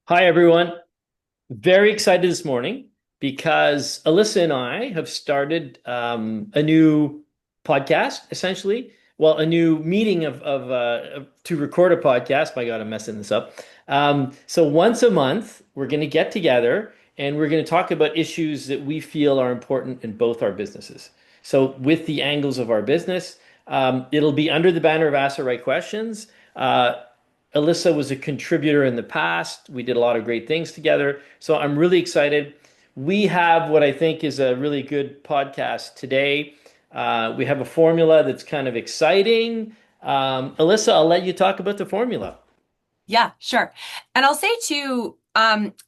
Hi, everyone. Very excited this morning because Alyssa and I have started a new podcast, essentially. Well, a new meeting to record a podcast. My God, I'm messing this up. So once a month, we're going to get together and we're going to talk about issues that we feel are important in both our businesses. So with the angles of our business, it'll be under the banner of Ask the Right Questions. Alyssa was a contributor in the past. We did a lot of great things together. So I'm really excited. We have what I think is a really good podcast today. We have a formula that's kind of exciting. Alyssa, I'll let you talk about the formula. Yeah, sure. And I'll say too,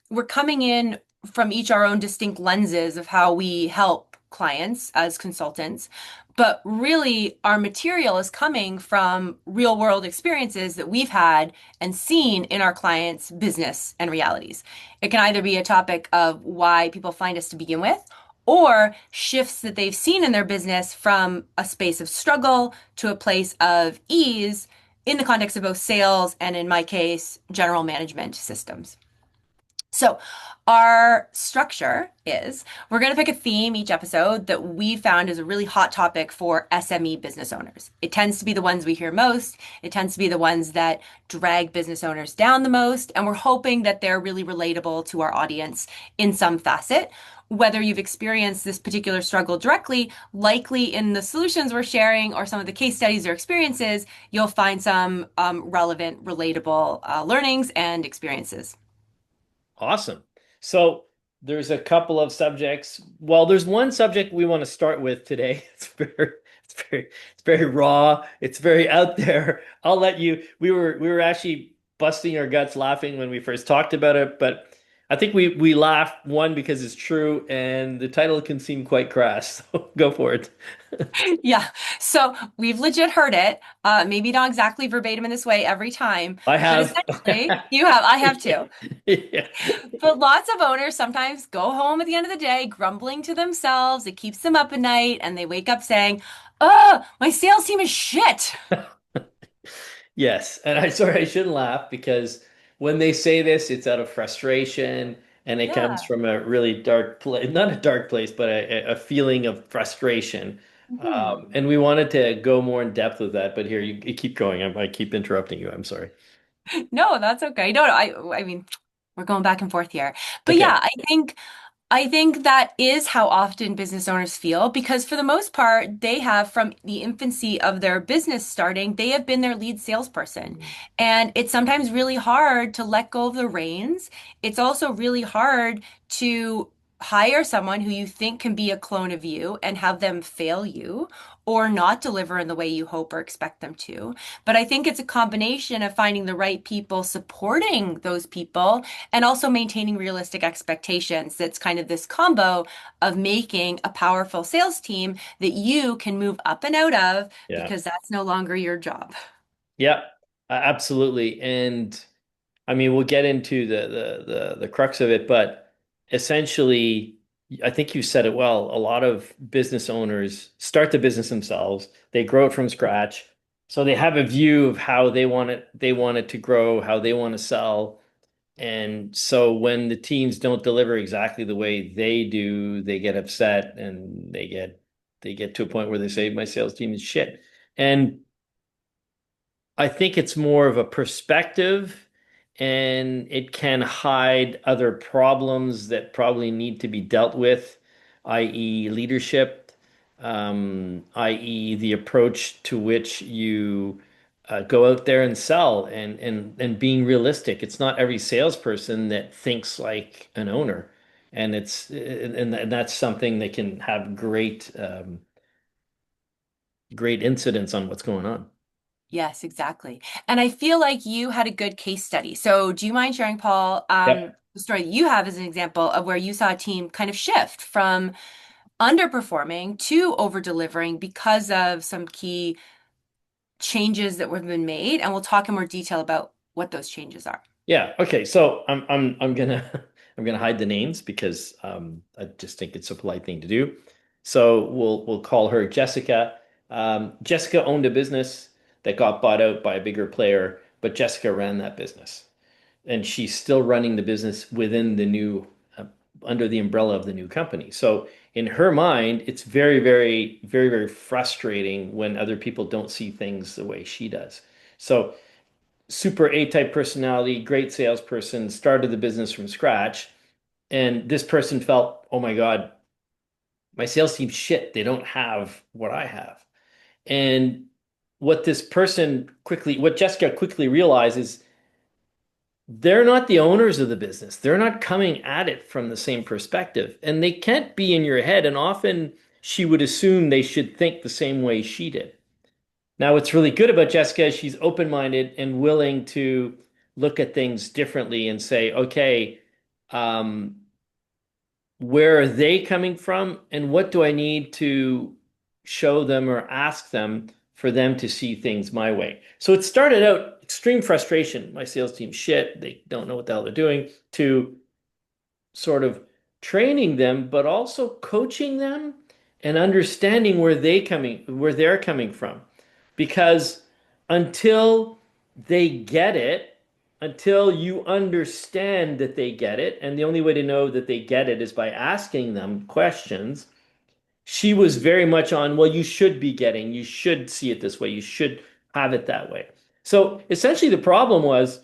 we're coming in from each our own distinct lenses of how we help clients as consultants. But really, our material is coming from real world experiences that we've had and seen in our clients' business and realities. It can either be a topic of why people find us to begin with, or shifts that they've seen in their business from a space of struggle to a place of ease in the context of both sales and, in my case, general management systems. So, our structure is we're going to pick a theme each episode that we found is a really hot topic for SME business owners. It tends to be the ones we hear most. It tends to be the ones that drag business owners down the most. And we're hoping that they're really relatable to our audience in some facet. Whether you've experienced this particular struggle directly, likely in the solutions we're sharing or some of the case studies or experiences, you'll find some relevant, relatable learnings and experiences. Awesome. So there's a couple of subjects. Well, there's one subject we want to start with today. It's very raw. It's very out there. I'll let you. We were actually busting our guts laughing when we first talked about it, but I think we laughed one because it's true, and the title can seem quite crass. So go for it. Yeah. So we've legit heard it. Maybe not exactly verbatim in this way every time, I but have. essentially you have, I have too. Yeah. But lots of owners sometimes go home at the end of the day grumbling to themselves. It keeps them up at night and they wake up saying, "Oh, my sales team is shit." Yes, and I sorry I shouldn't laugh because when they say this, it's out of frustration and it comes Yeah. from a really dark place, not a dark place, but a feeling of frustration. Mhm. And we wanted to go more in depth with that, but here you keep going. I keep interrupting you. I'm sorry. No, that's okay. No, no, I mean, we're going back and forth here. But Okay. yeah, I think that is how often business owners feel because for the most part, they have from the infancy of their business starting, they have been their lead salesperson. And it's sometimes really hard to let go of the reins. It's also really hard to hire someone who you think can be a clone of you and have them fail you or not deliver in the way you hope or expect them to. But I think it's a combination of finding the right people supporting those people and also maintaining realistic expectations. That's kind of this combo of making a powerful sales team that you can move up and out of Yeah. because that's no longer your job. Yeah. Absolutely. And I mean, we'll get into the crux of it, but essentially, I think you said it well. A lot of business owners start the business themselves. They grow it from scratch. So they have a view of how they want it to grow, how they want to sell. And so when the teams don't deliver exactly the way they do, they get upset and they get to a point where they say, my sales team is shit. And I think it's more of a perspective and it can hide other problems that probably need to be dealt with, i.e., leadership, i.e., the approach to which you go out there and sell and being realistic. It's not every salesperson that thinks like an owner. And that's something that can have great incidents on what's going on. Yes, exactly. And I feel like you had a good case study. So, do you mind sharing, Paul, Yep. the story that you have as an example of where you saw a team kind of shift from underperforming to over delivering because of some key changes that have been made? And we'll talk in more detail about what those changes are. Yeah. Okay. So I'm gonna I'm gonna hide the names because I just think it's a polite thing to do. So we'll call her Jessica. Jessica owned a business that got bought out by a bigger player, but Jessica ran that business. and she's still running the business within the new under the umbrella of the new company. So in her mind, it's very, very, very, very frustrating when other people don't see things the way she does. So super A-type personality, great salesperson, started the business from scratch. And this person felt, oh my God, my sales team shit. They don't have what I have. And what Jessica quickly realized is they're not the owners of the business. They're not coming at it from the same perspective. And they can't be in your head. And often she would assume they should think the same way she did. Now, what's really good about Jessica is she's open-minded and willing to look at things differently and say, okay, um, where are they coming from and what do I need to show them or ask them for them to see things my way? So it started out extreme frustration. My sales team shit, they don't know what the hell they're doing, to sort of training them, but also coaching them and understanding where they're coming from. Because until they get it, until you understand that they get it, and the only way to know that they get it is by asking them questions, she was very much on, well, you should see it this way, you should have it that way. So essentially, the problem was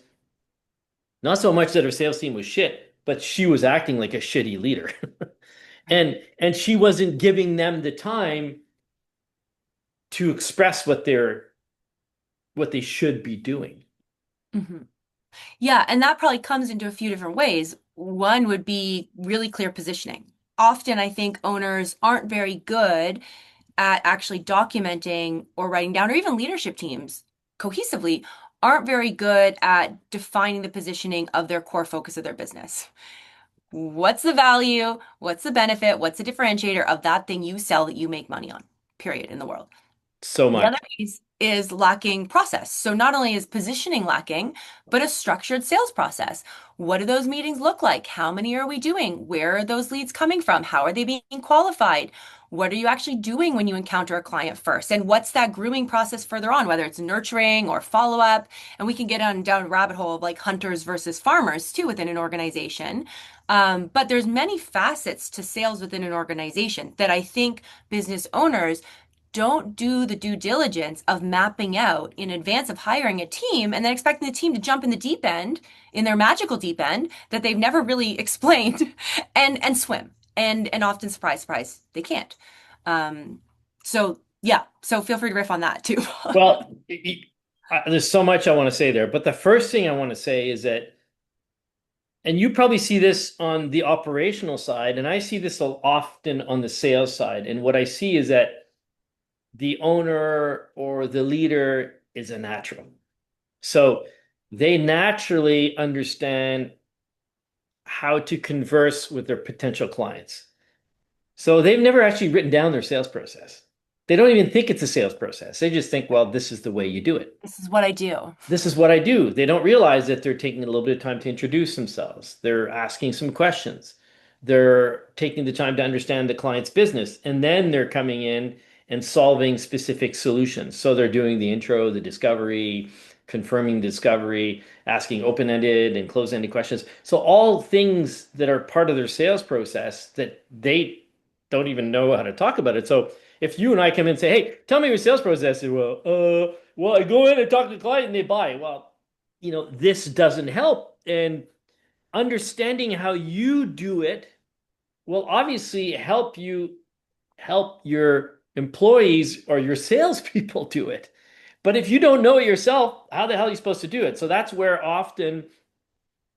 not so much that her sales team was shit, but she was acting like a shitty leader. And she wasn't giving them the time to express what they should be doing. Mhm. Yeah, and that probably comes into a few different ways. One would be really clear positioning. Often, I think owners aren't very good at actually documenting or writing down, or even leadership teams cohesively aren't very good at defining the positioning of their core focus of their business. What's the value? What's the benefit? What's the differentiator of that thing you sell that you make money on, period, in the world? So The other much. piece is lacking process. So not only is positioning lacking, but a structured sales process. What do those meetings look like? How many are we doing? Where are those leads coming from? How are they being qualified? What are you actually doing when you encounter a client first? And what's that grooming process further on, whether it's nurturing or follow-up? And we can get on down a rabbit hole of like hunters versus farmers too within an organization. But there's many facets to sales within an organization that I think business owners don't do the due diligence of mapping out in advance of hiring a team and then expecting the team to jump in the deep end, in their magical deep end that they've never really explained and swim. And often surprise, surprise, they can't. So yeah, so feel free to riff on that too. Well, there's so much I want to say there, but the first thing I want to say is that, and you probably see this on the operational side, and I see this often on the sales side. And what I see is that the owner or the leader is a natural. So they naturally understand how to converse with their potential clients. So they've never actually written down their sales process. They don't even think it's a sales process. They just think, well, this is the way you do it. This is what I do. This is what I do. They don't realize that they're taking a little bit of time to introduce themselves. They're asking some questions. They're taking the time to understand the client's business, and then they're coming in and solving specific solutions. So they're doing the intro, the discovery, confirming discovery, asking open-ended and closed-ended questions. So all things that are part of their sales process that they don't even know how to talk about it. So if you and I come in and say, "Hey, tell me your sales process," well, I go in and talk to the client and they buy. Well, this doesn't help. And understanding how you do it will obviously help your employees or your salespeople do it. But if you don't know it yourself, how the hell are you supposed to do it? So that's where often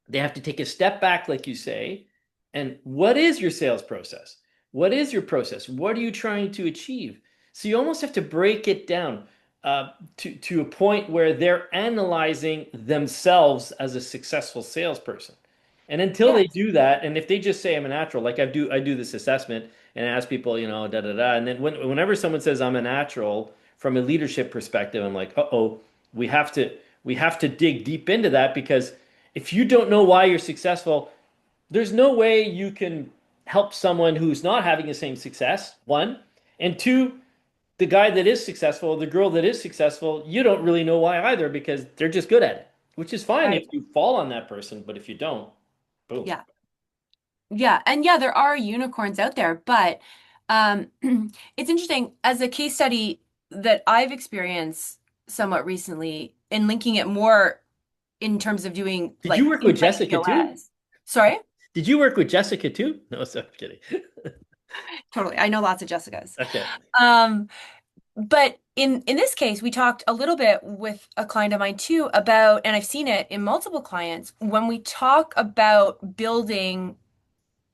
they have to take a step back, like you say. And what is your sales process? What is your process? What are you trying to achieve? So you almost have to break it down to a point where they're analyzing themselves as a successful salesperson. And until they Yes. do that, and if they just say I'm a natural, like I do this assessment and ask people, da da da, and then whenever someone says I'm a natural from a leadership perspective, I'm like, uh-oh, we have to we have to dig deep into that because if you don't know why you're successful, there's no way you can help someone who's not having the same success, one. And two, the guy that is successful, the girl that is successful, you don't really know why either because they're just good at it. which is fine if Right. you fall on that person, but if you don't, boom. Yeah. Yeah. And yeah, there are unicorns out there, but um, it's interesting as a case study that I've experienced somewhat recently in linking it more in terms of doing Did you like work with inside Jessica too? POS. Sorry? Did you work with Jessica too? No, so I'm kidding. Totally. I know lots of Jessicas. Okay. Um, but in this case, we talked a little bit with a client of mine too about, and I've seen it in multiple clients, when we talk about building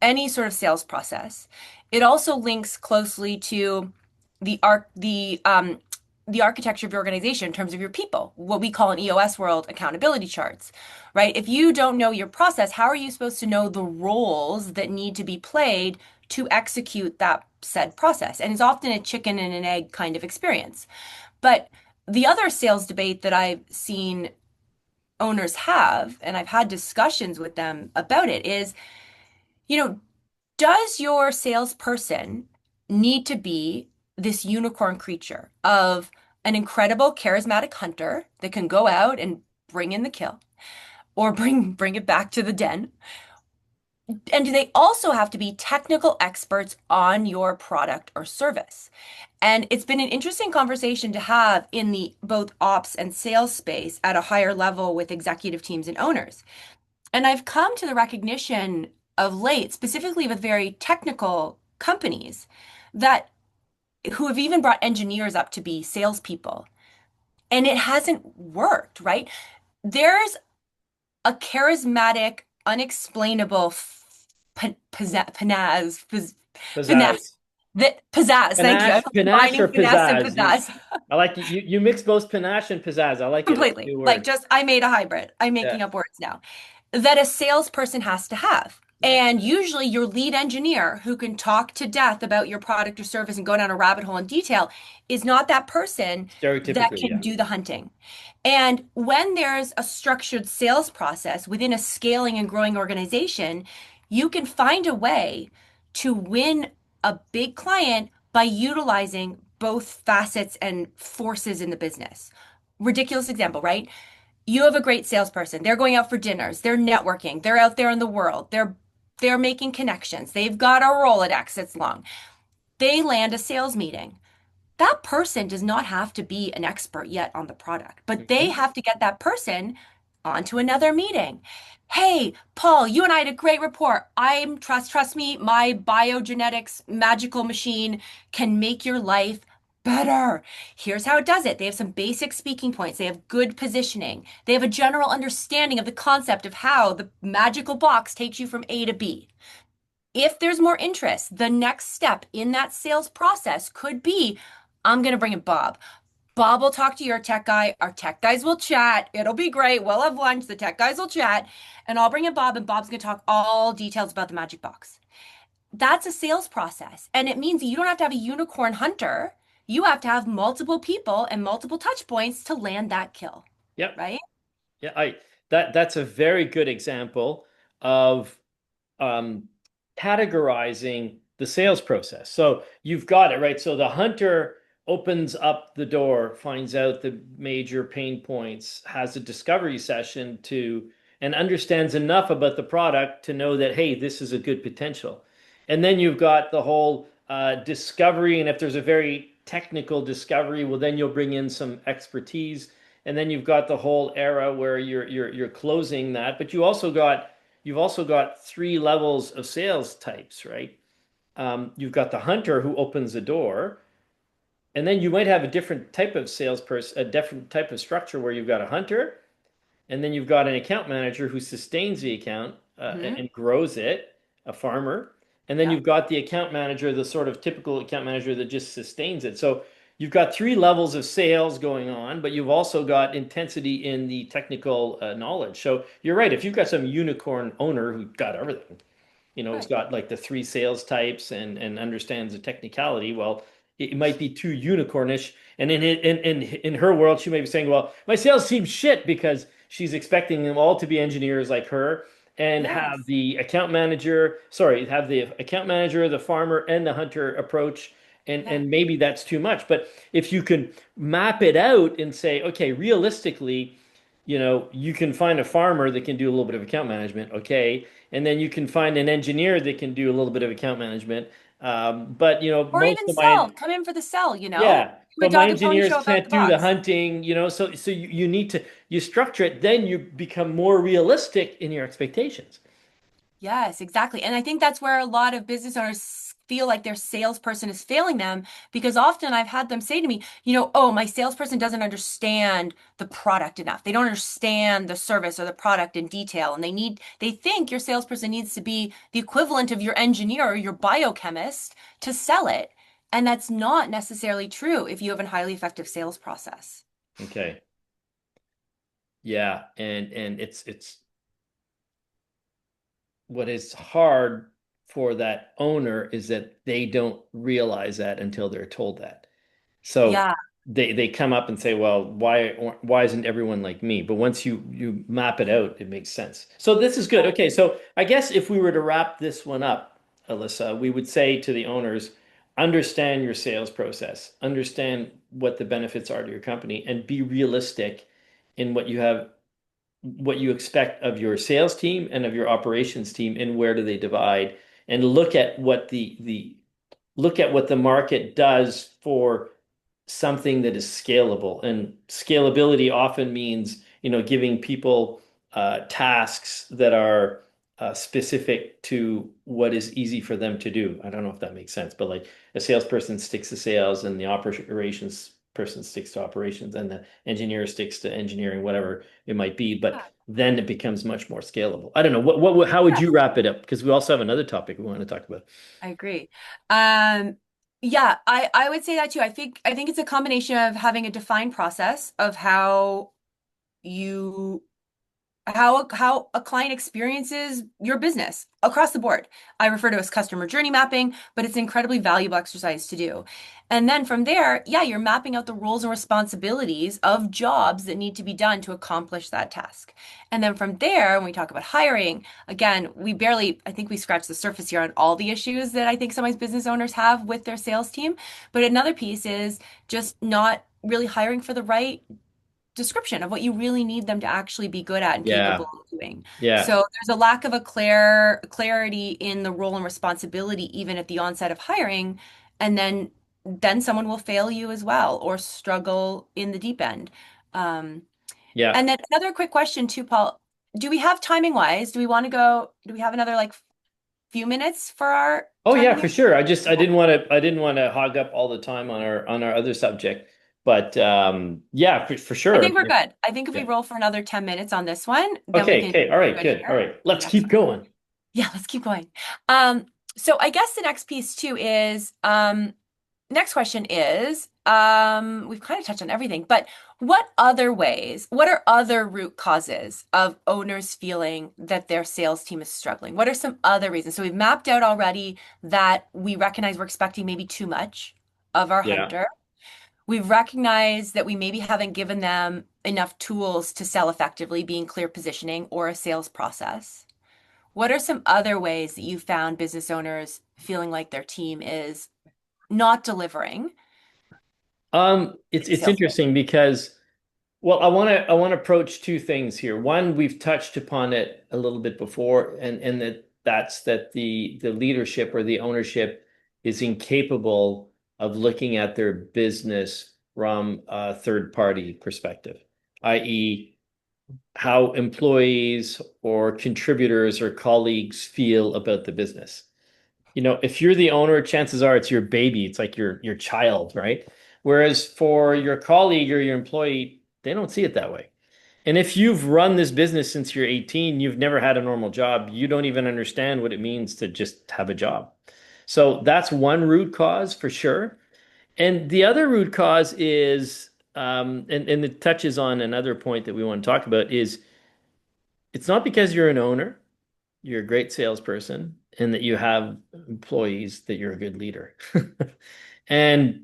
any sort of sales process, it also links closely to the arc the architecture of your organization in terms of your people, what we call in EOS world accountability charts, right? If you don't know your process, how are you supposed to know the roles that need to be played to execute that said process? And it's often a chicken and an egg kind of experience. But the other sales debate that I've seen owners have, and I've had discussions with them about it, is, you know, does your salesperson need to be this unicorn creature of an incredible charismatic hunter that can go out and bring in the kill or bring it back to the den? And do they also have to be technical experts on your product or service? And it's been an interesting conversation to have in the both ops and sales space at a higher level with executive teams and owners. And I've come to the recognition of late, specifically with very technical companies, that who have even brought engineers up to be salespeople, and it hasn't worked, right? There's a charismatic, unexplainable finesse Pizzazz. that pizzazz. Thank you. I'm Panache or combining finesse and pizzazz? pizzazz I like you mix both panache and pizzazz. I like it. It's a completely. new Like word. just I made a hybrid. I'm Yeah. making up words now. That a salesperson has to have. Yeah. And usually, your lead engineer who can talk to death about your product or service and go down a rabbit hole in detail is not that person that Stereotypically, can yeah. do the hunting. And when there's a structured sales process within a scaling and growing organization, you can find a way to win a big client by utilizing both facets and forces in the business. Ridiculous example, right? You have a great salesperson. They're going out for dinners. They're networking. They're out there in the world. They're making connections. They've got a Rolodex that's long. They land a sales meeting. That person does not have to be an expert yet on the product, but they Mhm. have to get that person onto another meeting. Hey, Paul, you and I had a great rapport. Trust me, my biogenetics magical machine can make your life better. Here's how it does it. They have some basic speaking points. They have good positioning. They have a general understanding of the concept of how the magical box takes you from A to B. If there's more interest, the next step in that sales process could be, I'm going to bring in Bob. Bob will talk to your tech guy. Our tech guys will chat. It'll be great. We'll have lunch. The tech guys will chat. And I'll bring in Bob, and Bob's going to talk all details about the magic box. That's a sales process. And it means you don't have to have a unicorn hunter. You have to have multiple people and multiple touch points to land that kill, Yep. right? Yeah, I that's a very good example of um, categorizing the sales process. So you've got it, right? So the hunter opens up the door, finds out the major pain points, has a discovery session to, and understands enough about the product to know that, hey, this is a good potential. And then you've got the whole discovery. And if there's a very technical discovery, well, then you'll bring in some expertise. And then you've got the whole era where you're closing that, but you've also got three levels of sales types, right? You've got the hunter who opens the door, and then you might have a different type of salesperson, a different type of structure where you've got a hunter, and then you've got an account manager who sustains the account Hmm. and grows it, a farmer. And then Yeah. you've got the account manager, the sort of typical account manager that just sustains it. So you've got three levels of sales going on, but you've also got intensity in the technical knowledge. So you're right. If you've got some unicorn owner who's got everything, has Right. got like the three sales types and understands the technicality. Well, it might be too unicornish. And in her world, she may be saying, "Well, my sales team shit," because she's expecting them all to be engineers like her and have Yes. the account manager, sorry, have the account manager, the farmer, and the hunter approach. Yeah. And maybe that's too much. But if you can map it out and say, okay, realistically, you can find a farmer that can do a little bit of account management, okay, and then you can find an engineer that can do a little bit of account management. But Or most even of my sell, come in for the sell, yeah, Do a but my dog and pony engineers show about can't the do the box. hunting, so you need to you structure it, then you become more realistic in your expectations. Yes, exactly. And I think that's where a lot of business owners feel like their salesperson is failing them because often I've had them say to me, oh, my salesperson doesn't understand the product enough. They don't understand the service or the product in detail. And they think your salesperson needs to be the equivalent of your engineer or your biochemist to sell it. And that's not necessarily true if you have a highly effective sales process. Okay. Yeah, and it's what is hard for that owner is that they don't realize that until they're told that. So Yeah. they come up and say, "Well, why isn't everyone like me?" But once you map it out, it makes sense. So this is good. Okay, so I guess if we were to wrap this one up, Alyssa, we would say to the owners, understand your sales process, understand what the benefits are to your company, and be realistic in what you expect of your sales team and of your operations team, and where do they divide, and look at what the market does for something that is scalable. And scalability often means, giving people tasks that are specific to what is easy for them to do. I don't know if that makes sense, but like a salesperson sticks to sales, and the operations person sticks to operations, and the engineer sticks to engineering, whatever it might be. But then it becomes much more scalable. I don't know. How would Yeah. you wrap it up? Because we also have another topic we want to talk about. I agree. Um, yeah, I would say that too. I think it's a combination of having a defined process of you how a client experiences your business across the board. I refer to it as customer journey mapping, but it's an incredibly valuable exercise to do. And then from there, yeah, you're mapping out the roles and responsibilities of jobs that need to be done to accomplish that task. And then from there, when we talk about hiring, again, I think we scratched the surface here on all the issues that I think sometimes business owners have with their sales team. But another piece is just not really hiring for the right description of what you really need them to actually be good at and capable Yeah. of doing. Yeah. So there's a lack of a clarity in the role and responsibility even at the onset of hiring, and then someone will fail you as well or struggle in the deep end. Um, Yeah. and then another quick question too, Paul. Do we have timing wise? Do we have another like few minutes for our Oh time yeah, here? for sure. I didn't want to hog up all the time on our other subject. But yeah, for I sure. I think we're mean, good. I think if we yeah. roll for another 10 minutes on this one, then we Okay, can okay. All right, good good. All here right. for the Let's next keep one. going. Yeah, let's keep going. So I guess the next piece too is next question is we've kind of touched on everything, but what are other root causes of owners feeling that their sales team is struggling? What are some other reasons? So we've mapped out already that we recognize we're expecting maybe too much of our Yeah. hunter. We've recognized that we maybe haven't given them enough tools to sell effectively, being clear positioning or a sales process. What are some other ways that you found business owners feeling like their team is not delivering It's sales? interesting because, well, I want to approach two things here. One, we've touched upon it a little bit before, and that's that the leadership or the ownership is incapable of looking at their business from a third party perspective, i.e., how employees or contributors or colleagues feel about the business. If you're the owner, chances are it's your baby. It's like your child, right? Whereas for your colleague or your employee, they don't see it that way. And if you've run this business since you're 18, you've never had a normal job, you don't even understand what it means to just have a job. So that's one root cause for sure. And the other root cause is, and it touches on another point that we want to talk about, is it's not because you're an owner, you're a great salesperson, and that you have employees that you're a good leader. And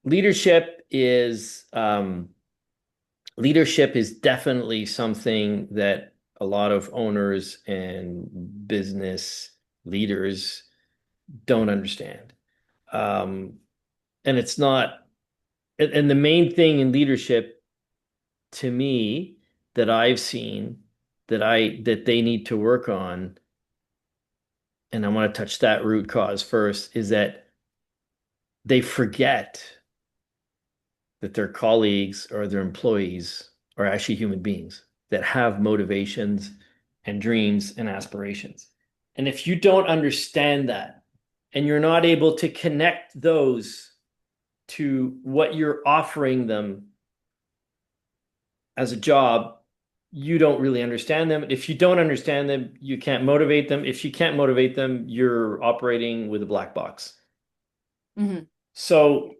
leadership is leadership is definitely something that a lot of owners and business leaders don't understand. Um, and it's not, and the main thing in leadership to me that I've seen that they need to work on, and I want to touch that root cause first, is that they forget that their colleagues or their employees are actually human beings that have motivations and dreams and aspirations. And if you don't understand that and you're not able to connect those to what you're offering them as a job, you don't really understand them. If you don't understand them, you can't motivate them. If you can't motivate them, you're operating with a black box. Hmm. So,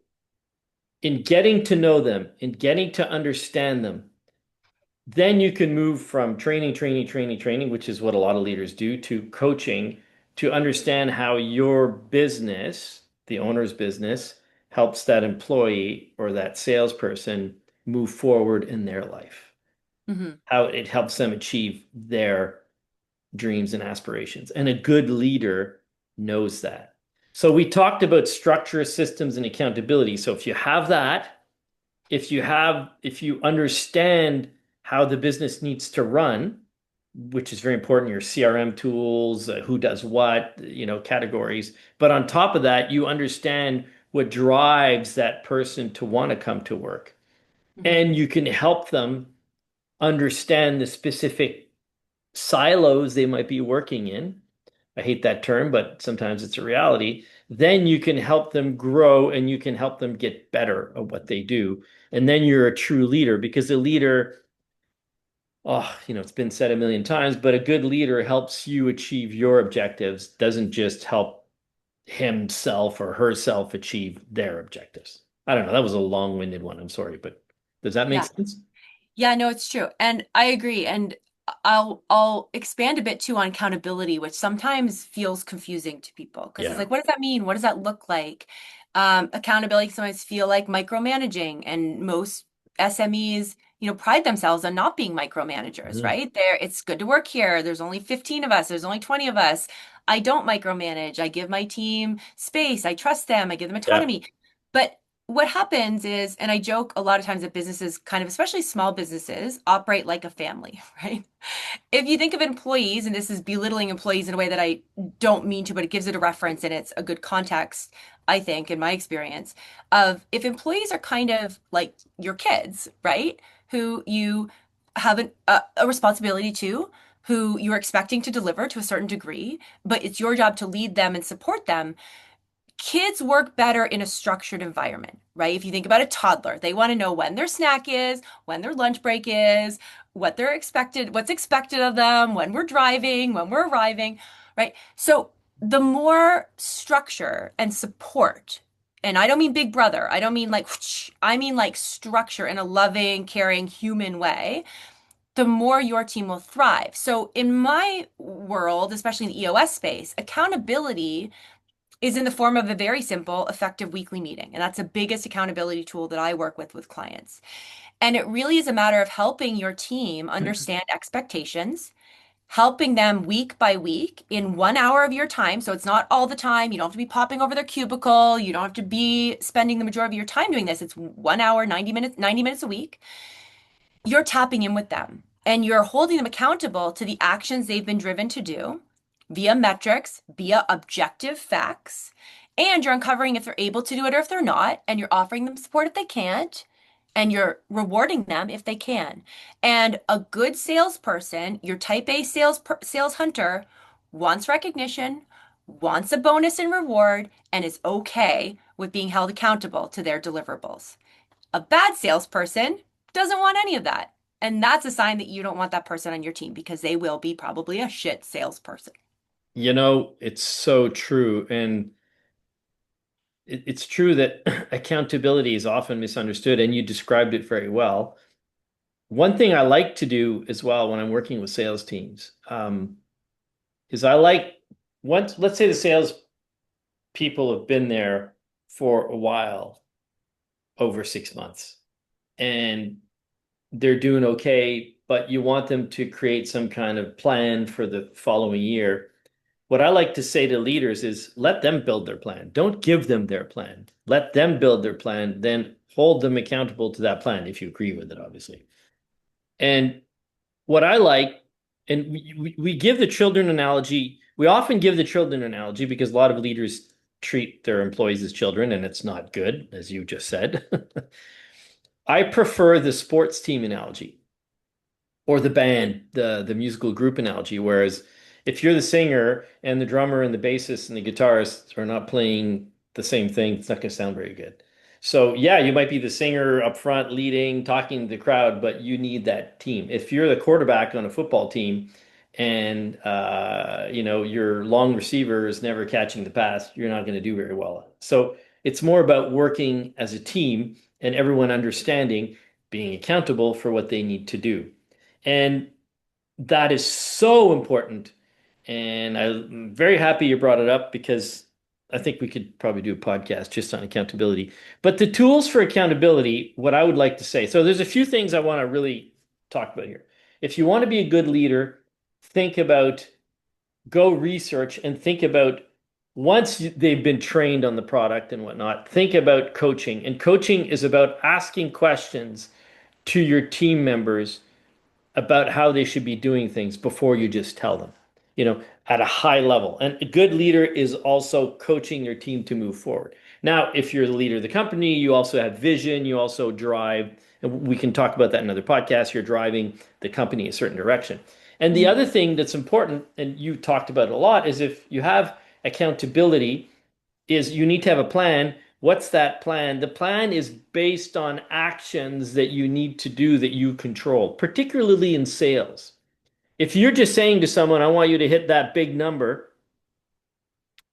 in getting to know them, in getting to understand them, then you can move from training, which is what a lot of leaders do, to coaching to understand how your business, the owner's business, helps that employee or that salesperson move forward in their life, Hmm. how it helps them achieve their dreams and aspirations. And a good leader knows that. So we talked about structure, systems, and accountability. So if you have that, if you understand how the business needs to run, which is very important, your CRM tools, who does what, categories. But on top of that, you understand what drives that person to want to come to work. Hmm. And you can help them understand the specific silos they might be working in. I hate that term, but sometimes it's a reality. Then you can help them grow and you can help them get better at what they do. And then you're a true leader because a leader, it's been said a million times, but a good leader helps you achieve your objectives, doesn't just help himself or herself achieve their objectives. I don't know. That was a long-winded one. I'm sorry, but does that make Yeah. sense? Yeah, no, it's true. And I agree. And I'll expand a bit too on accountability, which sometimes feels confusing to people because it's Yeah. like, what does that mean? What does that look like? Accountability can sometimes feel like micromanaging, and most SMEs, pride themselves on not being micromanagers, Mhm. right? It's good to work here. There's only 15 of us, there's only 20 of us. I don't micromanage. I give my team space. I trust them. I give them Yeah. autonomy. But what happens is, and I joke a lot of times that businesses, kind of, especially small businesses, operate like a family, right? If you think of employees, and this is belittling employees in a way that I don't mean to, but it gives it a reference and it's a good context, I think, in my experience, of if employees are kind of like your kids, right? Who you have a responsibility to, who you're expecting to deliver to a certain degree, but it's your job to lead them and support them. Kids work better in a structured environment, right? If you think about a toddler, they want to know when their snack is, when their lunch break is, what's expected of them, when we're driving, when we're arriving, right? So the more structure and support, and I don't mean big brother, I don't mean like, I mean like structure in a loving, caring, human way, the more your team will thrive. So in my world, especially in the EOS space, accountability is in the form of a very simple, effective weekly meeting. And that's the biggest accountability tool that I work with clients. And it really is a matter of helping your team understand expectations, helping them week by week in 1 hour of your time. So it's not all the time. You don't have to be popping over their cubicle. You don't have to be spending the majority of your time doing this. It's 1 hour, 90 minutes a week. You're tapping in with them and you're holding them accountable to the actions they've been driven to do via metrics, via objective facts, and you're uncovering if they're able to do it or if they're not, and you're offering them support if they can't, and you're rewarding them if they can. And a good salesperson, your type A sales hunter, wants recognition, wants a bonus and reward, and is okay with being held accountable to their deliverables. A bad salesperson doesn't want any of that. And that's a sign that you don't want that person on your team because they will be probably a shit salesperson. It's so true. And it's true that accountability is often misunderstood, and you described it very well. One thing I like to do as well when I'm working with sales teams, is I like once, let's say the sales people have been there for a while, over 6 months, and they're doing okay, but you want them to create some kind of plan for the following year. What I like to say to leaders is let them build their plan. Don't give them their plan. Let them build their plan, then hold them accountable to that plan if you agree with it, obviously. And what I like, and we give the children analogy. We often give the children analogy because a lot of leaders treat their employees as children, and it's not good, as you just said. I prefer the sports team analogy or the band, the musical group analogy. Whereas if you're the singer and the drummer and the bassist and the guitarist are not playing the same thing, it's not going to sound very good. So yeah, you might be the singer up front, leading, talking to the crowd, but you need that team. If you're the quarterback on a football team and your long receiver is never catching the pass, you're not going to do very well. So it's more about working as a team and everyone understanding, being accountable for what they need to do. And that is so important. And I'm very happy you brought it up because I think we could probably do a podcast just on accountability. But the tools for accountability, what I would like to say, so there's a few things I want to really talk about here. If you want to be a good leader, think about, go research and think about once they've been trained on the product and whatnot, think about coaching. And coaching is about asking questions to your team members about how they should be doing things before you just tell them, at a high level. And a good leader is also coaching your team to move forward. Now, if you're the leader of the company, you also have vision, you also drive, and we can talk about that in another podcast. You're driving the company a certain direction. And the other thing that's important, and you talked about it a lot, is if you have accountability, is you need to have a plan. What's that plan? The plan is based on actions that you need to do that you control, particularly in sales. If you're just saying to someone, I want you to hit that big number,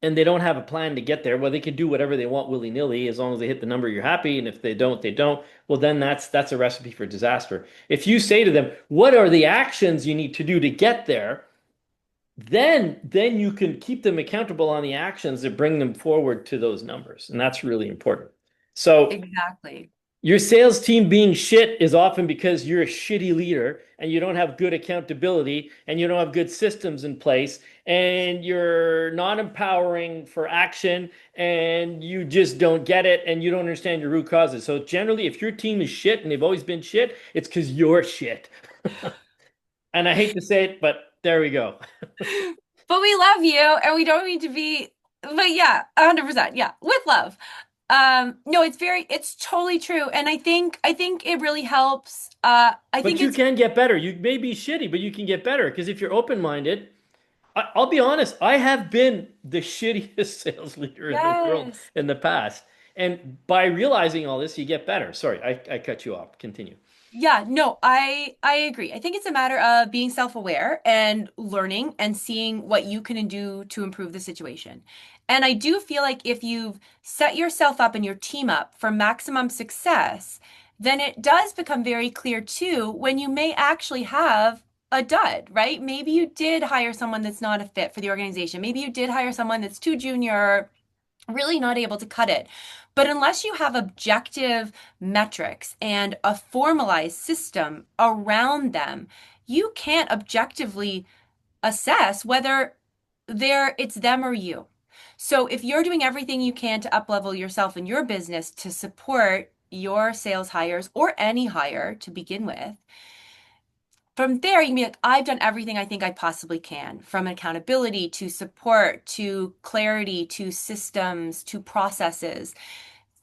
and they don't have a plan to get there, well, they can do whatever they want willy-nilly. As long as they hit the number, you're happy. And if they don't, they don't. Well, then that's a recipe for disaster. If you say to them, what are the actions you need to do to get there? Then you can keep them accountable on the actions that bring them forward to those numbers. And that's really important. So Exactly. your sales team being shit is often because you're a shitty leader and you don't have good accountability and you don't have good systems in place and you're not empowering for action and you just don't get it and you don't understand your root causes. So generally, if your team is shit and they've always been shit, it's because you're shit. And I hate to say it, but there we go. But we love you and we don't need to be, but yeah, 100%. Yeah, with love. No, it's totally true. And I think it really helps. I But think you it's, can get better. You may be shitty, but you can get better. Because if you're open-minded, I'll be honest, I have been the shittiest sales leader in the world yes. in the past. And by realizing all this, you get better. Sorry, I cut you off. Continue. Yeah, no, I agree. I think it's a matter of being self-aware and learning and seeing what you can do to improve the situation. And I do feel like if you've set yourself up and your team up for maximum success, then it does become very clear too when you may actually have a dud, right? Maybe you did hire someone that's not a fit for the organization. Maybe you did hire someone that's too junior, really not able to cut it. But unless you have objective metrics and a formalized system around them, you can't objectively assess whether it's them or you. So if you're doing everything you can to uplevel yourself and your business to support your sales hires or any hire to begin with, from there, you can be like, I've done everything I think I possibly can, from accountability to support to clarity to systems to processes.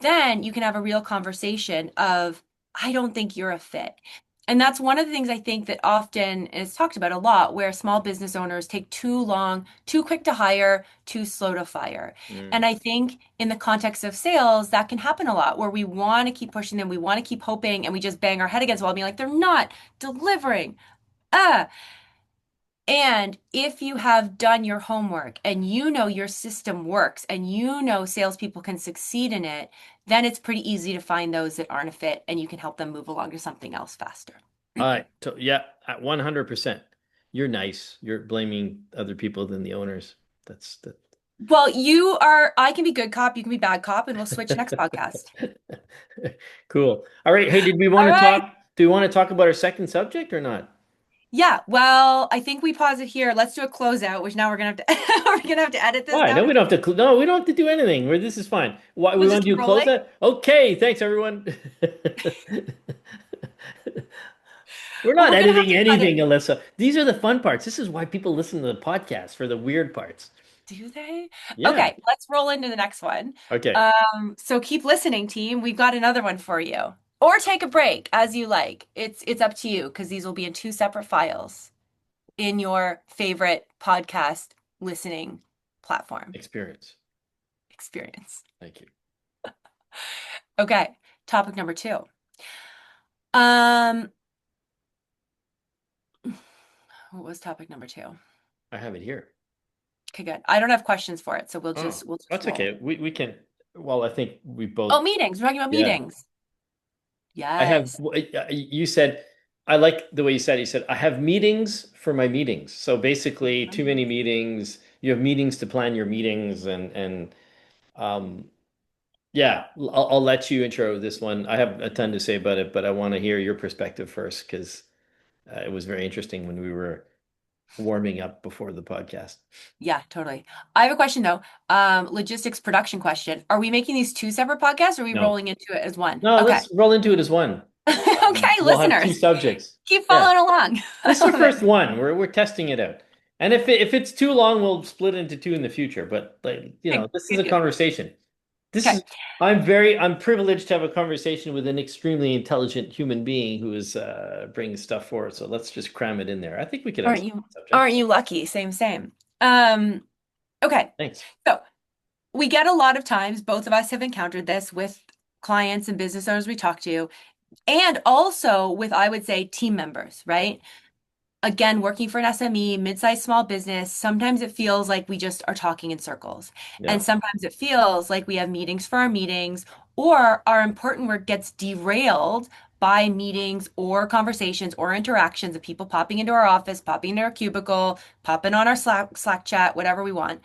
Then you can have a real conversation of, I don't think you're a fit. And that's one of the things I think that often is talked about a lot, where small business owners take too long, too quick to hire, too slow to fire. And Mm. I think in the context of sales, that can happen a lot, where we want to keep pushing them, we want to keep hoping, and we just bang our head against the wall, being like, they're not delivering. Ah, and if you have done your homework and you know your system works and you know salespeople can succeed in it, then it's pretty easy to find those that aren't a fit and you can help them move along to something else faster. Yeah, at 100%. You're nice. You're blaming other people than the owners. That's the Well, I can be good cop, you can be bad cop, and we'll switch next podcast. cool. All right. Hey, did we All want to right. talk? Do we want to talk about our second subject or not? Yeah, well, I think we pause it here. Let's do a closeout, which now we're gonna have to we're gonna have to edit this Why? now. No, we don't have to. No, we don't have to do anything. This is fine. Why we We'll want just to keep do close rolling. that? Okay. Thanks, everyone. We're Well, not we're gonna have editing to cut anything, it. Alyssa. These are the fun parts. This is why people listen to the podcast for the weird parts. Do they? Yeah. Okay, let's roll into the next one. Okay. So keep listening, team. We've got another one for you. Or take a break as you like. It's up to you because these will be in two separate files in your favorite podcast listening platform Experience. experience. Thank you. Okay, topic number two. Um, what was topic number two? I have it here. Okay, good. I don't have questions for it, so we'll Oh, just we'll just that's roll. okay. We can. Well, I think we Oh, both. meetings. We're talking about Yeah. meetings. I have. Yes. You said. I like the way you said. You said I have meetings for my meetings. So basically, too many meetings. You have meetings to plan your meetings, and um, yeah. I'll let you intro this one. I have a ton to say about it, but I want to hear your perspective first because it was very interesting when we were warming up before the podcast. Yeah, totally. I have a question though. Logistics production question. Are we making these two separate podcasts or are we No, rolling into it as one? no. Okay. Let's roll into it as one. Okay, We'll have two listeners, subjects. keep Yeah. following along. This I is our love it. first one. We're testing it out. And if it's too long, we'll split it into two in the future. But like, Okay, this is good, a good. conversation. This Okay. is I'm privileged to have a conversation with an extremely intelligent human being who is bringing stuff forward. So let's just cram it in there. I think we could have Aren't some you subjects. aren't you lucky? Same, same. Um, okay. Thanks. So we get a lot of times, both of us have encountered this with clients and business owners we talk to, and also with, I would say, team members, right? Again, working for an SME, mid-sized small business, sometimes it feels like we just are talking in circles. And Yeah. sometimes it feels like we have meetings for our meetings, or our important work gets derailed by meetings or conversations or interactions of people popping into our office, popping into our cubicle, popping on our Slack chat, whatever we want,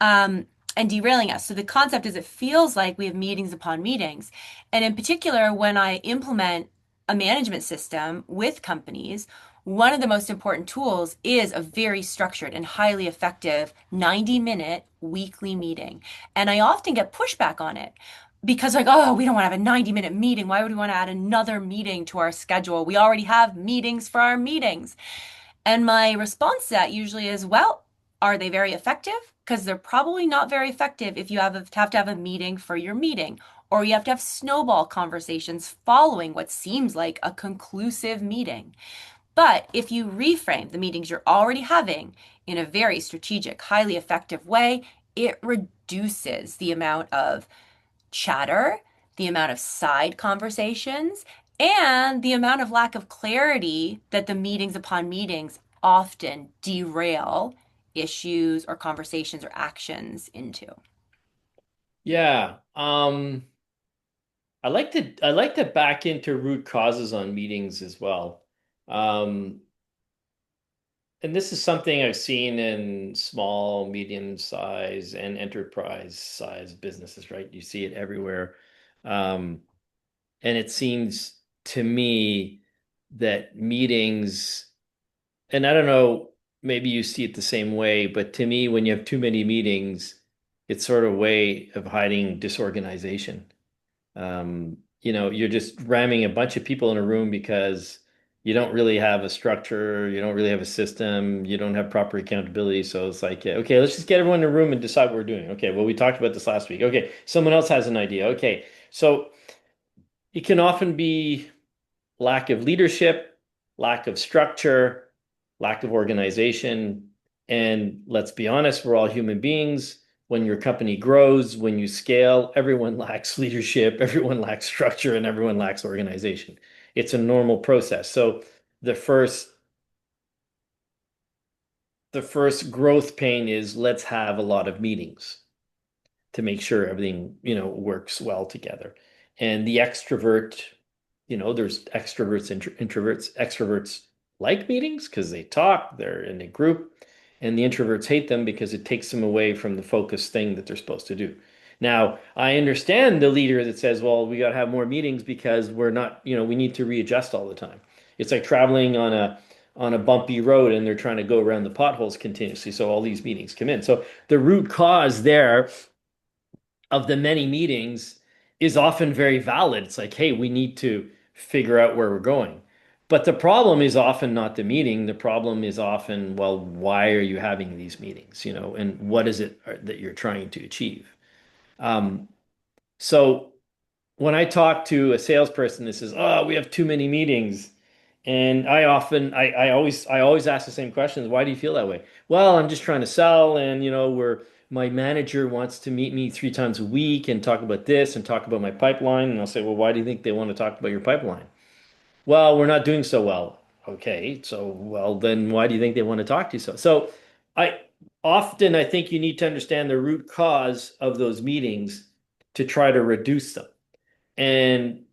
and derailing us. So the concept is it feels like we have meetings upon meetings. And in particular, when I implement a management system with companies, one of the most important tools is a very structured and highly effective 90-minute weekly meeting. And I often get pushback on it because, like, oh, we don't want to have a 90-minute meeting. Why would we want to add another meeting to our schedule? We already have meetings for our meetings. And my response to that usually is, well, are they very effective? Because they're probably not very effective if you have to have a meeting for your meeting, or you have to have snowball conversations following what seems like a conclusive meeting. But if you reframe the meetings you're already having in a very strategic, highly effective way, it reduces the amount of chatter, the amount of side conversations, and the amount of lack of clarity that the meetings upon meetings often derail issues or conversations or actions into. Yeah. I like to back into root causes on meetings as well. Um, and this is something I've seen in small, medium size, and enterprise size businesses, right? You see it everywhere. Um, and it seems to me that meetings, and I don't know, maybe you see it the same way, but to me, when you have too many meetings, it's sort of a way of hiding disorganization. You're just ramming a bunch of people in a room because you don't really have a structure, you don't really have a system, you don't have proper accountability. So it's like, yeah, okay, let's just get everyone in a room and decide what we're doing. Okay, well, we talked about this last week. Okay, someone else has an idea. Okay, so it can often be lack of leadership, lack of structure, lack of organization. And let's be honest, we're all human beings. When your company grows, when you scale, everyone lacks leadership, everyone lacks structure, and everyone lacks organization. It's a normal process. So the first the first growth pain is let's have a lot of meetings to make sure everything, works well together. And the extrovert, there's extroverts, introverts. Extroverts like meetings because they talk, they're in a group, and the introverts hate them because it takes them away from the focused thing that they're supposed to do. Now, I understand the leader that says, well, we got to have more meetings because we're not, we need to readjust all the time. It's like traveling on a bumpy road and they're trying to go around the potholes continuously. So all these meetings come in. So the root cause there of the many meetings is often very valid. It's like, hey, we need to figure out where we're going. But the problem is often not the meeting. The problem is often, well, why are you having these meetings, and what is it that you're trying to achieve? Um, so when I talk to a salesperson that says, "Oh, we have too many meetings," and I always ask the same questions. Why do you feel that way? Well, I'm just trying to sell, and my manager wants to meet me 3 times a week and talk about this and talk about my pipeline. And I'll say, well, why do you think they want to talk about your pipeline? Well, we're not doing so well. Okay, so well, then why do you think they want to talk to you so? I I think you need to understand the root cause of those meetings to try to reduce them. And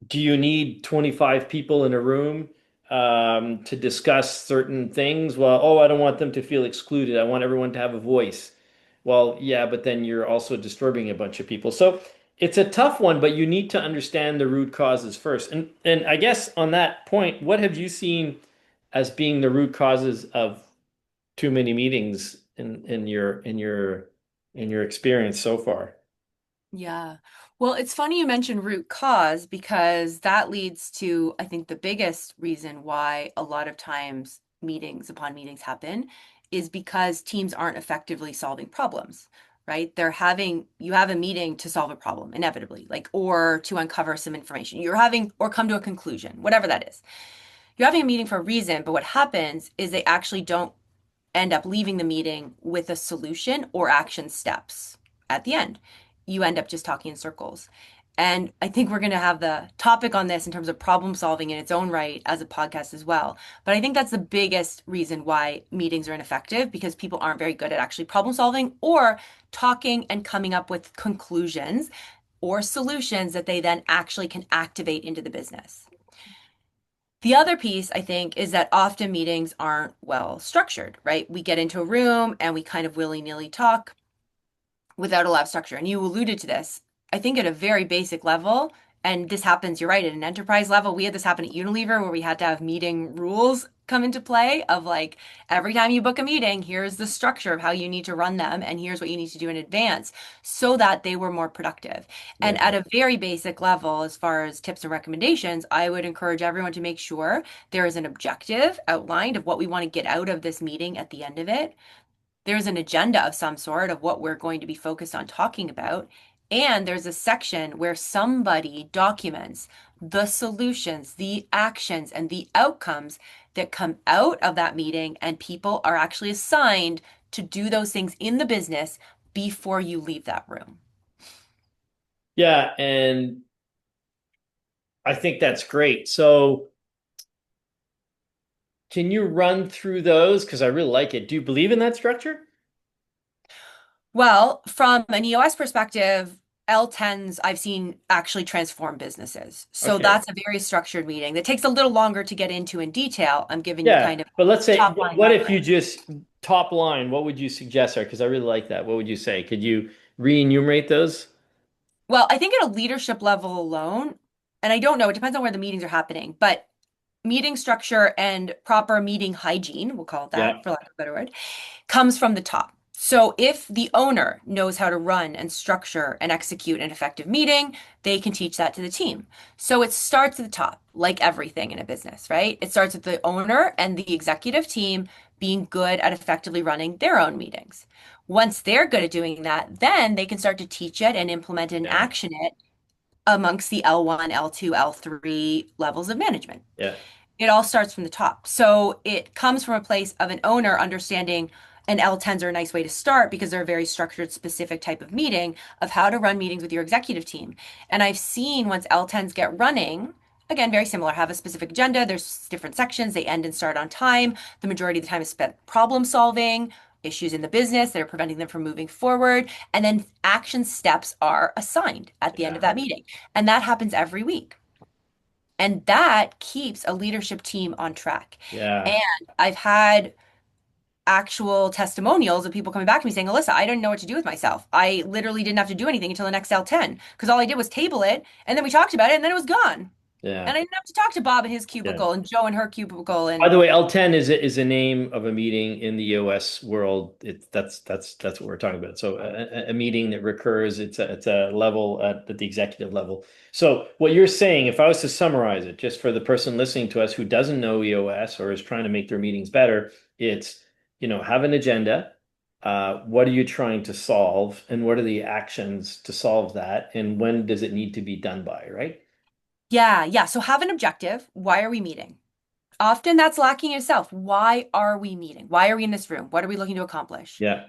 do you need 25 people in a room to discuss certain things? Well, oh, I don't want them to feel excluded. I want everyone to have a voice. Well, yeah, but then you're also disturbing a bunch of people. So it's a tough one, but you need to understand the root causes first. And I guess on that point, what have you seen as being the root causes of too many meetings in your experience so far? Yeah. Well, it's funny you mentioned root cause because that leads to, I think, the biggest reason why a lot of times meetings upon meetings happen is because teams aren't effectively solving problems, right? You have a meeting to solve a problem, inevitably, like, or to uncover some information. Or come to a conclusion, whatever that is. You're having a meeting for a reason, but what happens is they actually don't end up leaving the meeting with a solution or action steps at the end. You end up just talking in circles. And I think we're going to have the topic on this in terms of problem solving in its own right as a podcast as well. But I think that's the biggest reason why meetings are ineffective because people aren't very good at actually problem solving or talking and coming up with conclusions or solutions that they then actually can activate into the business. The other piece, I think, is that often meetings aren't well structured, right? We get into a room and we kind of willy-nilly talk without a lot of structure. And you alluded to this. I think at a very basic level, and this happens, you're right, at an enterprise level. We had this happen at Unilever where we had to have meeting rules come into play of like every time you book a meeting, here's the structure of how you need to run them, and here's what you need to do in advance so that they were more productive. Yeah. And at a very basic level, as far as tips and recommendations, I would encourage everyone to make sure there is an objective outlined of what we want to get out of this meeting at the end of it. There's an agenda of some sort of what we're going to be focused on talking about. And there's a section where somebody documents the solutions, the actions, and the outcomes that come out of that meeting, and people are actually assigned to do those things in the business before you leave that room. Yeah, and I think that's great. So can you run through those? Because I really like it. Do you believe in that structure? Well, from an EOS perspective, L10s I've seen actually transform businesses. So Okay. that's a very structured meeting that takes a little longer to get into in detail. I'm giving you Yeah, kind of but let's say, top line what if you level. just top line, what would you suggest there? Because I really like that. What would you say? Could you re-enumerate those? Well, I think at a leadership level alone, and I don't know, it depends on where the meetings are happening, but meeting structure and proper meeting hygiene, we'll call it Yeah. that for lack of a better word, comes from the top. So if the owner knows how to run and structure and execute an effective meeting, they can teach that to the team. So it starts at the top, like everything in a business, right? It starts with the owner and the executive team being good at effectively running their own meetings. Once they're good at doing that, then they can start to teach it and implement and Yeah. action it amongst the L1, L2, L3 levels of management. Yeah. It all starts from the top. So it comes from a place of an owner understanding, and L10s are a nice way to start because they're a very structured, specific type of meeting of how to run meetings with your executive team. And I've seen once L10s get running, again, very similar, have a specific agenda. There's different sections. They end and start on time. The majority of the time is spent problem solving, issues in the business that are preventing them from moving forward. And then action steps are assigned at the end of Yeah. that meeting. And that happens every week. And that keeps a leadership team on track. Yeah. And I've had actual testimonials of people coming back to me saying, Alyssa, I didn't know what to do with myself. I literally didn't have to do anything until the next L10 because all I did was table it and then we talked about it and then it was gone. Yeah. And I didn't have to talk to Bob in his Yeah. cubicle and Joe in her cubicle By and the way, L10 is a name of a meeting in the US world. That's what we're talking about. So a meeting that recurs. It's a level at the executive level. So what you're saying, if I was to summarize it, just for the person listening to us who doesn't know EOS or is trying to make their meetings better, it's have an agenda. What are you trying to solve, and what are the actions to solve that, and when does it need to be done by, right? yeah, yeah. So have an objective. Why are we meeting? Often that's lacking in itself. Why are we meeting? Why are we in this room? What are we looking to accomplish? Yeah.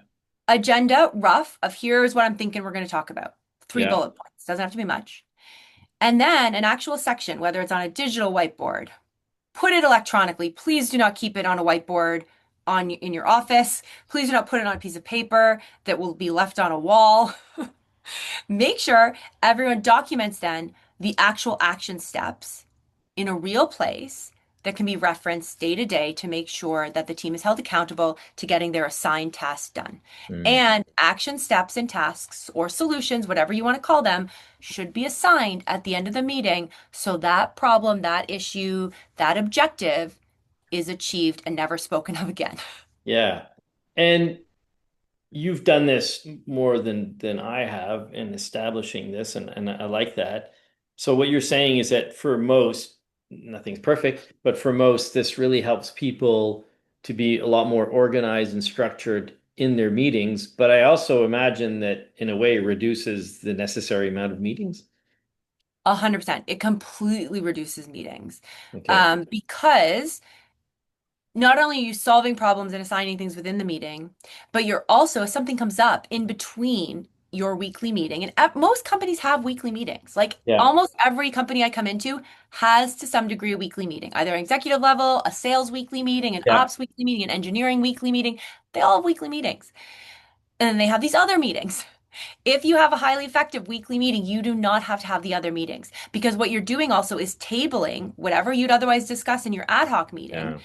Agenda, rough, of here's what I'm thinking we're going to talk about. Three Yeah. bullet points. Doesn't have to be much. And then an actual section, whether it's on a digital whiteboard, put it electronically. Please do not keep it on a whiteboard in your office. Please do not put it on a piece of paper that will be left on a wall. Make sure everyone documents then the actual action steps in a real place that can be referenced day to day to make sure that the team is held accountable to getting their assigned tasks done. Mm. And action steps and tasks or solutions, whatever you want to call them, should be assigned at the end of the meeting so that problem, that issue, that objective is achieved and never spoken of again. Yeah. And you've done this more than I have in establishing this, and I like that. So what you're saying is that for most, nothing's perfect, but for most, this really helps people to be a lot more organized and structured in their meetings. But I also imagine that in a way reduces the necessary amount of meetings. 100%. It completely reduces meetings Okay. because not only are you solving problems and assigning things within the meeting, but you're also, if something comes up in between your weekly meeting, and most companies have weekly meetings. Like Yeah. almost every company I come into has to some degree a weekly meeting, either an executive level, a sales weekly meeting, an Yeah. ops weekly meeting, an engineering weekly meeting. They all have weekly meetings. And then they have these other meetings. If you have a highly effective weekly meeting, you do not have to have the other meetings because what you're doing also is tabling whatever you'd otherwise discuss in your ad hoc meeting Yeah.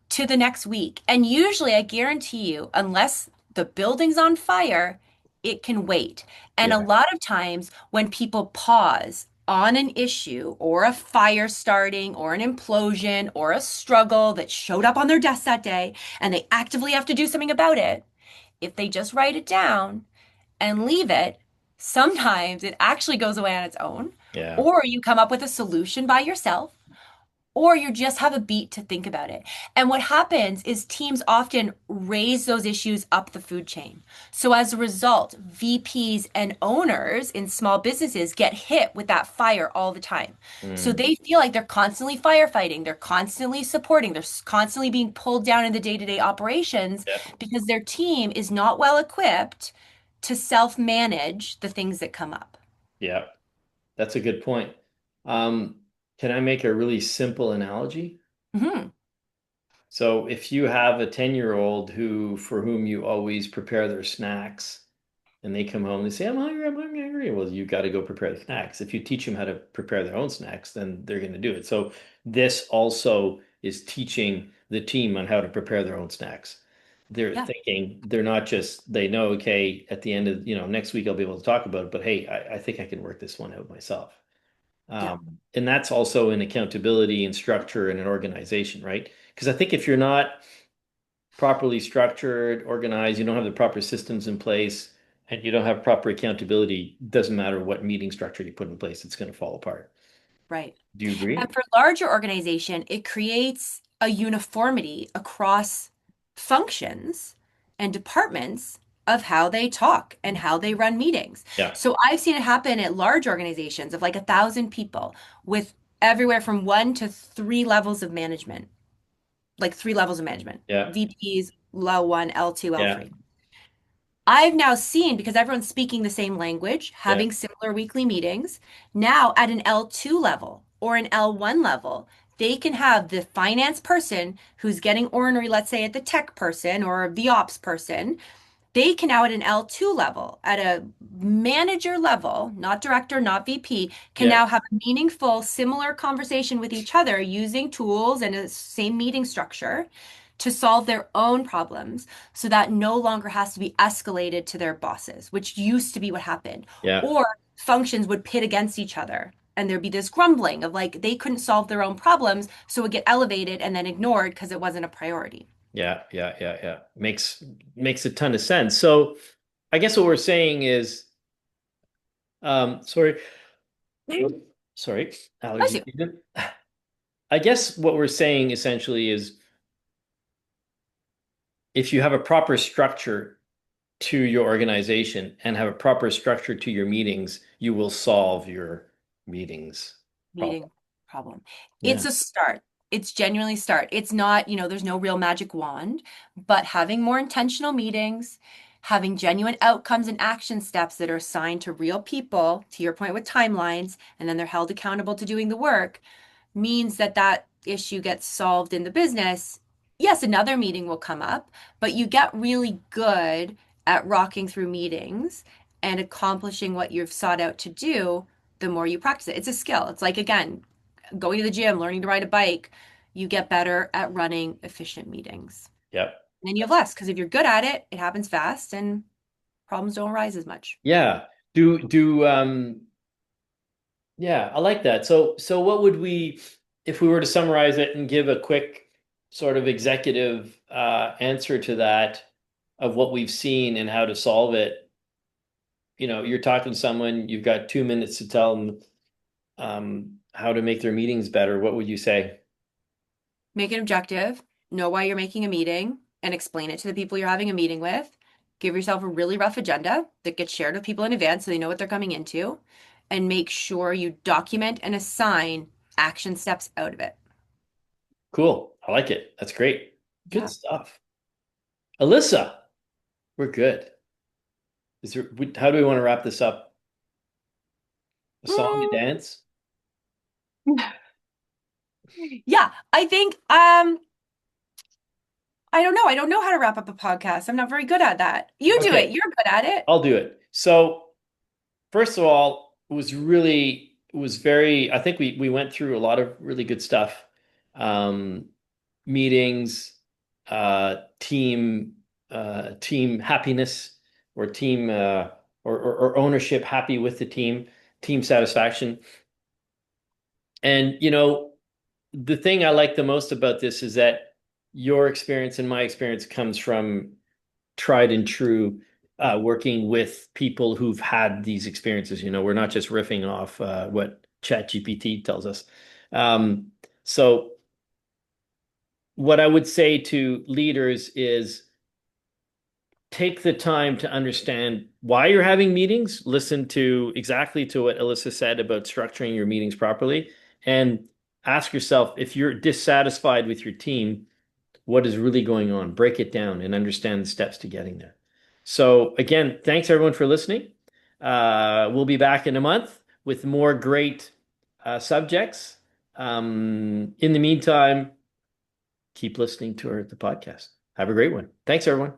to the next week. And usually, I guarantee you, unless the building's on fire, it can wait. And a Yeah. lot of times, when people pause on an issue or a fire starting or an implosion or a struggle that showed up on their desk that day and they actively have to do something about it, if they just write it down and leave it, sometimes it actually goes away on its own. Yeah. Or you come up with a solution by yourself or you just have a beat to think about it. And what happens is teams often raise those issues up the food chain. So as a result, VPs and owners in small businesses get hit with that fire all the time. So Mm. they feel like they're constantly firefighting, they're constantly supporting, they're constantly being pulled down in the day-to-day operations Yeah. because their team is not well equipped to self-manage the things that come up. Yeah. That's a good point. Um, can I make a really simple analogy? Mhm. So if you have a 10-year-old who for whom you always prepare their snacks and they come home and they say, I'm hungry. Well, you got to go prepare the snacks. If you teach them how to prepare their own snacks, then they're going to do it. So this also is teaching the team on how to prepare their own snacks. They're Yeah, thinking, they're not just, they know, okay, at the end of, next week I'll be able to talk about it, but hey, I think I can work this one out myself. yeah, And that's also an accountability and structure and an organization, right? Because I think if you're not properly structured, organized, you don't have the proper systems in place, and you don't have proper accountability, doesn't matter what meeting structure you put in place, it's going to fall apart. right. Do you agree? And for larger organization, it creates a uniformity across functions and departments of how they talk and how they run meetings. Yeah. So I've seen it happen at large organizations of like 1,000 people with everywhere from 1 to 3 levels of management, like 3 levels of management, Yeah. VPs, L1, L2, Yeah. L3. I've now seen, because everyone's speaking the same language, Yeah. having similar weekly meetings, now at an L2 level or an L1 level, they can have the finance person who's getting ornery, let's say at the tech person or the ops person. They can now at an L2 level, at a manager level, not director, not VP, can Yeah. now have a meaningful, similar conversation with each other using tools and a same meeting structure to solve their own problems so that no longer has to be escalated to their bosses, which used to be what happened. Yeah. Or functions would pit against each other and there'd be this grumbling of like they couldn't solve their own problems, so it would get elevated and then ignored because it wasn't a priority. Yeah. Makes a ton of sense. So I guess what we're saying is, sorry, sorry, Bless allergy you. season. I guess what we're saying essentially is if you have a proper structure to your organization and have a proper structure to your meetings, you will solve your meetings problem. Meeting problem. It's Yeah. a start. It's genuinely start. It's not, there's no real magic wand, but having more intentional meetings, having genuine outcomes and action steps that are assigned to real people, to your point with timelines, and then they're held accountable to doing the work, means that that issue gets solved in the business. Yes, another meeting will come up, but you get really good at rocking through meetings and accomplishing what you've sought out to do the more you practice it. It's a skill. It's like, again, going to the gym, learning to ride a bike, you get better at running efficient meetings. Yep. And then you have less because if you're good at it, it happens fast and problems don't arise as much. Yeah. Yeah, I like that. So what would we, if we were to summarize it and give a quick sort of executive answer to that of what we've seen and how to solve it? You're talking to someone, you've got 2 minutes to tell them how to make their meetings better. What would you say? Make an objective, know why you're making a meeting, and explain it to the people you're having a meeting with. Give yourself a really rough agenda that gets shared with people in advance so they know what they're coming into, and make sure you document and assign action steps out of it. Cool. I like it. That's great. Good Yeah. stuff. Alyssa, we're good. How do we want to wrap this up? A song, a Mm, dance? yeah, I think I don't know. I don't know how to wrap up a podcast. I'm not very good at that. You do it. Okay, You're good at it. I'll do it. So first of all, it was very, I think we went through a lot of really good stuff. Um, Meetings, team happiness or team or ownership, happy with the team satisfaction. And the thing I like the most about this is that your experience and my experience comes from tried and true working with people who've had these experiences. We're not just riffing off what ChatGPT tells us. So what I would say to leaders is take the time to understand why you're having meetings, listen to exactly to what Alyssa said about structuring your meetings properly, and ask yourself if you're dissatisfied with your team, what is really going on? Break it down and understand the steps to getting there. So again, thanks everyone for listening. We'll be back in a month with more great subjects. In the meantime, keep listening to the podcast. Have a great one. Thanks, everyone.